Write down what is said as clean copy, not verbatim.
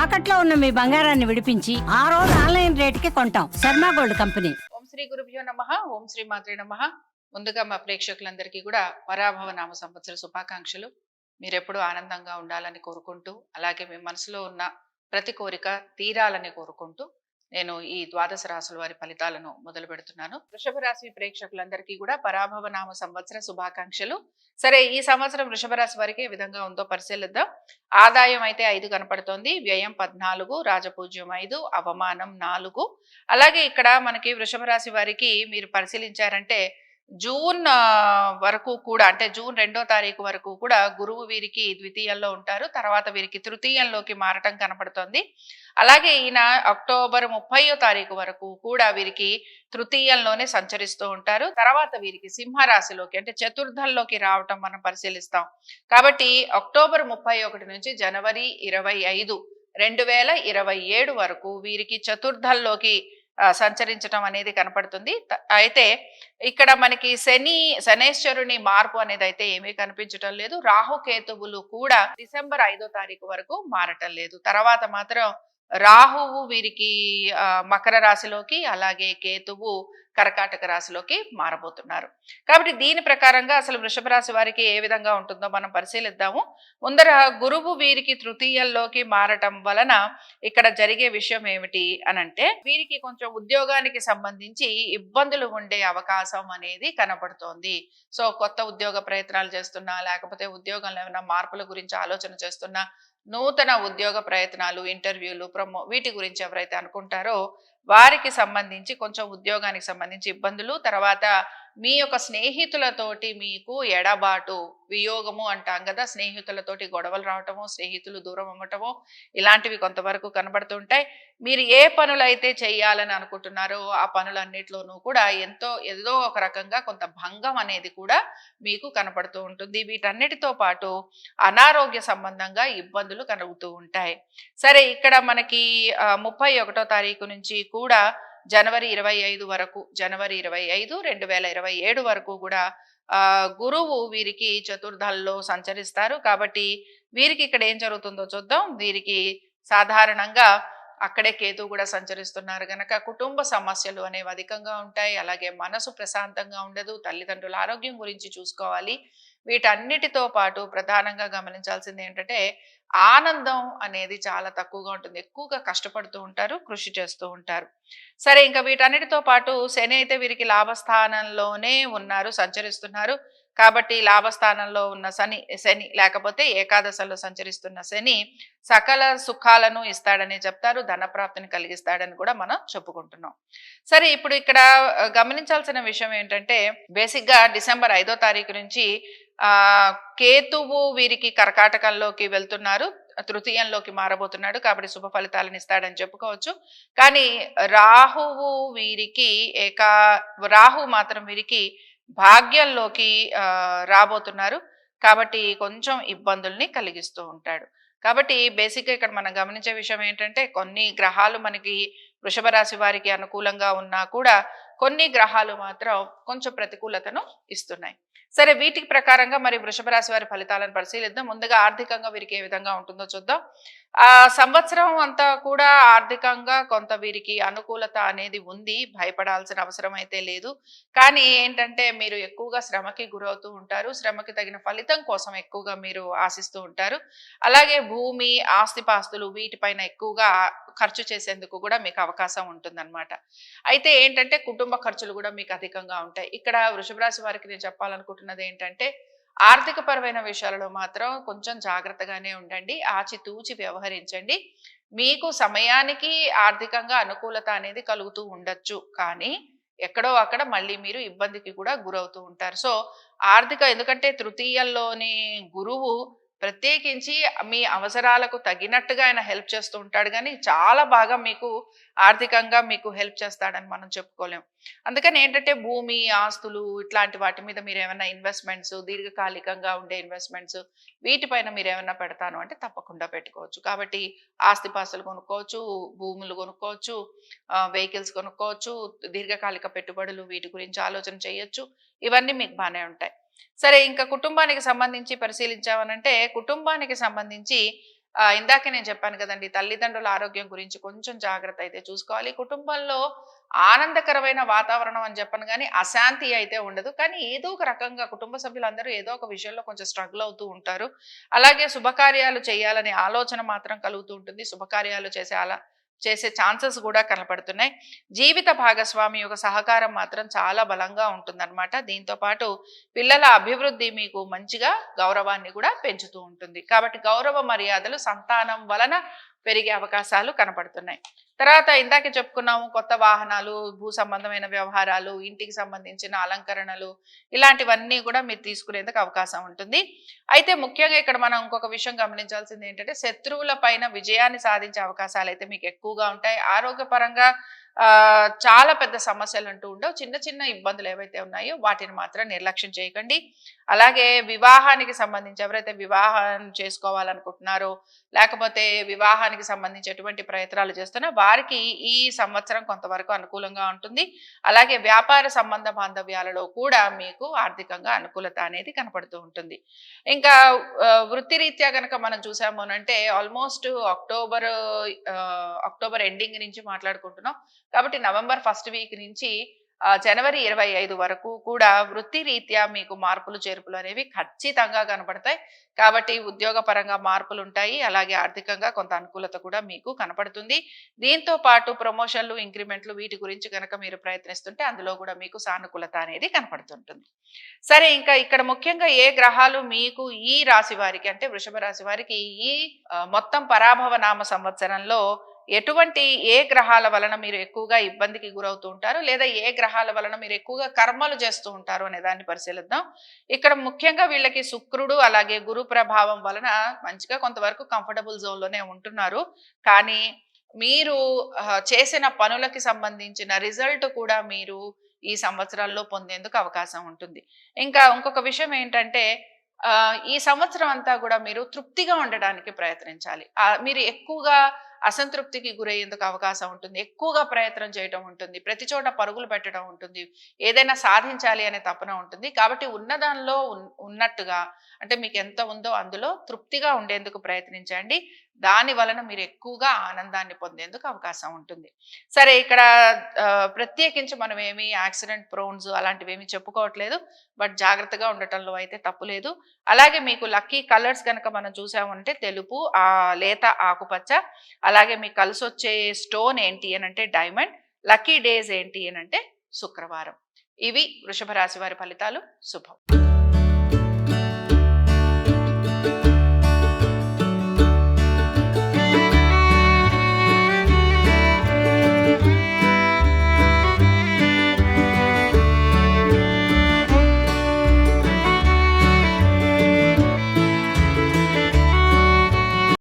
తాకట్లో ఉన్న మీ బంగారాన్ని విడిపించి ఆ రోజు ఆన్లైన్ రేటుకి కొంటాం. Sharma gold company. ఓం శ్రీ గురుభ్యో నమః. ఓం శ్రీ మాత్రే నమః. ముందుగా మా ప్రేక్షకులందరికీ కూడా పరాభవ నామ సంవత్సర శుభాకాంక్షలు. మీరెప్పుడూ ఆనందంగా ఉండాలని కోరుకుంటూ, అలాగే మీ మనసులో ఉన్న ప్రతి కోరిక తీరాలని కోరుకుంటూ నేను ఈ ద్వాదశ రాశుల వారి ఫలితాలను మొదలు పెడుతున్నాను. వృషభ రాశి ప్రేక్షకులందరికీ కూడా పరాభవ నామ సంవత్సర శుభాకాంక్షలు. సరే, ఈ సంవత్సరం వృషభ రాశి వారికి ఏ విధంగా ఉందో పరిశీలిద్దాం. ఆదాయం అయితే 5 కనపడుతోంది, వ్యయం 14, రాజపూజ్యం 5, అవమానం 4. అలాగే ఇక్కడ మనకి వృషభ రాశి వారికి మీరు పరిశీలించారంటే జూన్ వరకు కూడా, అంటే జూన్ 2వ తారీఖు వరకు కూడా గురువు వీరికి ద్వితీయంలో ఉంటారు. తర్వాత వీరికి తృతీయంలోకి మారటం కనపడుతోంది. అలాగే ఈయన అక్టోబర్ 30వ తారీఖు వరకు కూడా వీరికి తృతీయంలోనే సంచరిస్తూ ఉంటారు. తర్వాత వీరికి సింహరాశిలోకి, అంటే చతుర్థంలోకి రావటం మనం పరిశీలిస్తాం. కాబట్టి అక్టోబర్ 31 నుంచి జనవరి 25, 2027 వరకు వీరికి చతుర్థంలోకి సంచరించడం అనేది కనపడుతుంది. అయితే ఇక్కడ మనకి శనేశ్వరుని మార్పు అనేది అయితే ఏమీ కనిపించటం లేదు. రాహుకేతువులు కూడా డిసెంబర్ 5వ తారీఖు వరకు మారటం లేదు. తర్వాత మాత్రం రాహువు వీరికి మకర రాశిలోకి, అలాగే కేతువు కర్కాటక రాశిలోకి మారబోతున్నారు. కాబట్టి దీని ప్రకారంగా అసలు వృషభ రాశి వారికి ఏ విధంగా ఉంటుందో మనం పరిశీలిద్దాము. ముందర గురువు వీరికి తృతీయంలోకి మారటం వలన ఇక్కడ జరిగే విషయం ఏమిటి అనంటే, వీరికి కొంచెం ఉద్యోగానికి సంబంధించి ఇబ్బందులు ఉండే అవకాశం అనేది కనబడుతోంది. సో కొత్త ఉద్యోగ ప్రయత్నాలు చేస్తున్నా, లేకపోతే ఉద్యోగంలో ఏమైనా మార్పుల గురించి ఆలోచన చేస్తున్నా, నూతన ఉద్యోగ ప్రయత్నాలు, ఇంటర్వ్యూలు, వీటి గురించి ఎవరైతే అనుకుంటారో వారికి సంబంధించి కొంచెం ఉద్యోగానికి సంబంధించి ఇబ్బందులు, తర్వాత మీ యొక్క స్నేహితులతోటి మీకు ఎడబాటు, వియోగము అంటాం కదా, స్నేహితులతోటి గొడవలు రావటము, స్నేహితులు దూరం అవ్వటము, ఇలాంటివి కొంతవరకు కనబడుతుంటాయి. మీరు ఏ పనులైతే చేయాలని అనుకుంటున్నారో ఆ పనులన్నిటిలోనూ కూడా ఏదో ఒక రకంగా కొంత భంగం అనేది కూడా మీకు కనపడుతూ ఉంటుంది. వీటన్నిటితో పాటు అనారోగ్య సంబంధంగా ఇబ్బందులు కలుగుతూ ఉంటాయి. సరే, ఇక్కడ మనకి 31వ తారీఖు నుంచి కూడా జనవరి 25 వరకు, జనవరి 25, 2027 వరకు కూడా గురువు వీరికి చతుర్థంలో సంచరిస్తారు. కాబట్టి వీరికి ఇక్కడ ఏం జరుగుతుందో చూద్దాం. వీరికి సాధారణంగా అక్కడే కేతు కూడా సంచరిస్తున్నారు గనక కుటుంబ సమస్యలు అనేవి అధికంగా ఉంటాయి. అలాగే మనసు ప్రశాంతంగా ఉండదు. తల్లిదండ్రుల ఆరోగ్యం గురించి చూసుకోవాలి. వీటన్నిటితో పాటు ప్రధానంగా గమనించాల్సింది ఏంటంటే ఆనందం అనేది చాలా తక్కువగా ఉంటుంది. ఎక్కువగా కష్టపడుతూ ఉంటారు, కృషి చేస్తూ ఉంటారు. సరే, ఇంకా వీటన్నిటితో పాటు శని అయితే వీరికి లాభస్థానంలోనే ఉన్నారు, సంచరిస్తున్నారు. కాబట్టి లాభస్థానంలో ఉన్న శని లేకపోతే ఏకాదశంలో సంచరిస్తున్న శని సకల సుఖాలను ఇస్తాడని చెప్తారు, ధనప్రాప్తిని కలిగిస్తాడని కూడా మనం చెప్పుకుంటున్నాం. సరే, ఇప్పుడు ఇక్కడ గమనించాల్సిన విషయం ఏంటంటే, బేసిక్ గా డిసెంబర్ 5వ తారీఖు నుంచి కేతువు వీరికి కర్కాటకంలోకి వెళ్తున్నారు, తృతీయంలోకి మారబోతున్నాడు. కాబట్టి శుభ ఫలితాలను ఇస్తాడని చెప్పుకోవచ్చు. కానీ రాహు మాత్రం వీరికి భాగ్యంలోకి రాబోతున్నారు. కాబట్టి కొంచెం ఇబ్బందుల్ని కలిగిస్తూ ఉంటాడు. కాబట్టి బేసిక్గా ఇక్కడ మనం గమనించే విషయం ఏంటంటే, కొన్ని గ్రహాలు మనకి వృషభ రాశి వారికి అనుకూలంగా ఉన్నా కూడా కొన్ని గ్రహాలు మాత్రం కొంచెం ప్రతికూలతను ఇస్తున్నాయి. సరే, వీటికి ప్రకారంగా మరి వృషభ రాశి వారి ఫలితాలను పరిశీలిద్దాం. ముందుగా ఆర్థికంగా వీరికి ఏ విధంగా ఉంటుందో చూద్దాం. సంవత్సరం అంతా కూడా ఆర్థికంగా కొంత వీరికి అనుకూలత అనేది ఉంది, భయపడాల్సిన అవసరం అయితే లేదు. కానీ ఏంటంటే మీరు ఎక్కువగా శ్రమకి గురవుతూ ఉంటారు, శ్రమకి తగిన ఫలితం కోసం ఎక్కువగా మీరు ఆశిస్తూ ఉంటారు. అలాగే భూమి, ఆస్తిపాస్తులు వీటిపైన ఎక్కువగా ఖర్చు చేసేందుకు కూడా మీకు అవకాశం ఉంటుందన్నమాట. అయితే ఏంటంటే కుటుంబ ఖర్చులు కూడా మీకు అధికంగా ఉంటాయి. ఇక్కడ వృషభ రాశి వారికి నేను చెప్పాలనుకుంటున్నది ఏంటంటే, ఆర్థిక పరమైన విషయాలలో మాత్రం కొంచెం జాగ్రత్తగానే ఉండండి, ఆచితూచి వ్యవహరించండి. మీకు సమయానికి ఆర్థికంగా అనుకూలత అనేది కలుగుతూ ఉండొచ్చు, కానీ ఎక్కడో అక్కడ మళ్ళీ మీరు ఇబ్బందికి కూడా గురవుతూ ఉంటారు. సో ఎందుకంటే తృతీయంలోని గురువు ప్రత్యేకించి మీ అవసరాలకు తగినట్టుగా ఆయన హెల్ప్ చేస్తూ ఉంటాడు, కానీ చాలా బాగా మీకు ఆర్థికంగా మీకు హెల్ప్ చేస్తాడని మనం చెప్పుకోలేం. అందుకని ఏంటంటే భూమి, ఆస్తులు ఇట్లాంటి వాటి మీద మీరు ఏమైనా ఇన్వెస్ట్మెంట్స్, దీర్ఘకాలికంగా ఉండే ఇన్వెస్ట్మెంట్స్ వీటిపైన మీరు ఏమైనా పెడతాను అంటే తప్పకుండా పెట్టుకోవచ్చు. కాబట్టి ఆస్తిపాస్తులు కొనుక్కోవచ్చు, భూములు కొనుక్కోవచ్చు, వెహికల్స్ కొనుక్కోవచ్చు, దీర్ఘకాలిక పెట్టుబడులు వీటి గురించి ఆలోచన చేయొచ్చు. ఇవన్నీ మీకు బాగానే ఉంటాయి. సరే, ఇంకా కుటుంబానికి సంబంధించి పరిశీలించామనంటే, కుటుంబానికి సంబంధించి ఇందాకే నేను చెప్పాను కదండి, తల్లిదండ్రుల ఆరోగ్యం గురించి కొంచెం జాగ్రత్త అయితే చూసుకోవాలి. కుటుంబంలో ఆనందకరమైన వాతావరణం అని చెప్పను గానీ, అశాంతి అయితే ఉండదు. కానీ ఏదో ఒక రకంగా కుటుంబ సభ్యులందరూ ఏదో ఒక విషయంలో కొంచెం స్ట్రగుల్ అవుతూ ఉంటారు. అలాగే శుభకార్యాలు చేయాలనే ఆలోచన మాత్రం కలుగుతూ ఉంటుంది. శుభకార్యాలు చేసే ఛాన్సెస్ కూడా కనపడుతున్నాయి. జీవిత భాగస్వామి యొక్క సహకారం మాత్రం చాలా బలంగా ఉంటుందన్నమాట. దీంతో పాటు పిల్లల అభివృద్ధి మీకు మంచిగా గౌరవాన్ని కూడా పెంచుతూ ఉంటుంది. కాబట్టి గౌరవ మర్యాదలు సంతానం వలన పెరిగే అవకాశాలు కనపడుతున్నాయి. తర్వాత ఇందాకే చెప్పుకున్నాము, కొత్త వాహనాలు, భూ సంబంధమైన వ్యవహారాలు, ఇంటికి సంబంధించిన అలంకరణలు, ఇలాంటివన్నీ కూడా మీరు తీసుకునేందుకు అవకాశం ఉంటుంది. అయితే ముఖ్యంగా ఇక్కడ మనం ఇంకొక విషయం గమనించాల్సింది ఏంటంటే, శత్రువుల పైన విజయాన్ని సాధించే అవకాశాలు అయితే మీకు ఎక్కువగా ఉంటాయి. ఆరోగ్యపరంగా చాలా పెద్ద సమస్యలు అంటూ ఉండవు. చిన్న చిన్న ఇబ్బందులు ఏవైతే ఉన్నాయో వాటిని మాత్రం నిర్లక్ష్యం చేయకండి. అలాగే వివాహానికి సంబంధించి ఎవరైతే వివాహం చేసుకోవాలనుకుంటున్నారో, లేకపోతే వివాహానికి సంబంధించి ఎటువంటి ప్రయత్నాలు చేస్తున్నా వారికి ఈ సంవత్సరం కొంతవరకు అనుకూలంగా ఉంటుంది. అలాగే వ్యాపార సంబంధ బాంధవ్యాలలో కూడా మీకు ఆర్థికంగా అనుకూలత అనేది కనపడుతూ ఉంటుంది. ఇంకా వృత్తిరీత్యా కనుక మనం చూసాము అంటే ఆల్మోస్ట్ అక్టోబర్ ఎండింగ్ నుంచి మాట్లాడుకుంటున్నాం. కాబట్టి నవంబర్ ఫస్ట్ వీక్ నుంచి జనవరి 25 వరకు కూడా వృత్తి రీత్యా మీకు మార్పులు చేర్పులు అనేవి ఖచ్చితంగా కనపడతాయి. కాబట్టి ఉద్యోగ పరంగా మార్పులు ఉంటాయి. అలాగే ఆర్థికంగా కొంత అనుకూలత కూడా మీకు కనపడుతుంది. దీంతో పాటు ప్రమోషన్లు, ఇంక్రిమెంట్లు వీటి గురించి కనుక మీరు ప్రయత్నిస్తుంటే అందులో కూడా మీకు సానుకూలత అనేది కనపడుతుంటుంది. సరే, ఇంకా ఇక్కడ ముఖ్యంగా ఏ గ్రహాలు మీకు ఈ రాశి వారికి అంటే వృషభ రాశి వారికి ఈ మొత్తం పరాభవ నామ సంవత్సరంలో ఎటువంటి ఏ గ్రహాల వలన మీరు ఎక్కువగా ఇబ్బందికి గురవుతూ ఉంటారు, లేదా ఏ గ్రహాల వలన మీరు ఎక్కువగా కర్మలు చేస్తూ ఉంటారు అనే దాన్ని పరిశీలిద్దాం. ఇక్కడ ముఖ్యంగా వీళ్ళకి శుక్రుడు అలాగే గురు ప్రభావం వలన మంచిగా కొంతవరకు కంఫర్టబుల్ జోన్లోనే ఉంటున్నారు. కానీ మీరు చేసిన పనులకి సంబంధించిన రిజల్ట్ కూడా మీరు ఈ సంవత్సరాల్లో పొందేందుకు అవకాశం ఉంటుంది. ఇంకా ఇంకొక విషయం ఏంటంటే, ఈ సంవత్సరం అంతా కూడా మీరు తృప్తిగా ఉండడానికి ప్రయత్నించాలి. మీరు ఎక్కువగా అసంతృప్తికి గురయ్యేందుకు అవకాశం ఉంటుంది. ఎక్కువగా ప్రయత్నం చేయటం ఉంటుంది. ప్రతి చోట పరుగులు పెట్టడం ఉంటుంది. ఏదైనా సాధించాలి అనే తపన ఉంటుంది. కాబట్టి ఉన్నదానిలో ఉన్నట్టుగా అంటే మీకు ఎంత ఉందో అందులో తృప్తిగా ఉండేందుకు ప్రయత్నించండి. దాని వలన మీరు ఎక్కువగా ఆనందాన్ని పొందేందుకు అవకాశం ఉంటుంది. సరే, ఇక్కడ ప్రత్యేకించి మనం ఏమి యాక్సిడెంట్ ప్రోన్స్ అలాంటివి ఏమి చెప్పుకోవట్లేదు. బట్ జాగ్రత్తగా ఉండటంలో అయితే తప్పు లేదు. అలాగే మీకు లక్కీ కలర్స్ కనుక మనం చూసామంటే తెలుపు, లేత ఆకుపచ్చ, అలాగే మీకు కలిసి వచ్చే స్టోన్ ఏంటి అని అంటే డైమండ్, లక్కీ డేస్ ఏంటి అని అంటే శుక్రవారం. ఇవి వృషభ రాశి వారి ఫలితాలు. శుభం.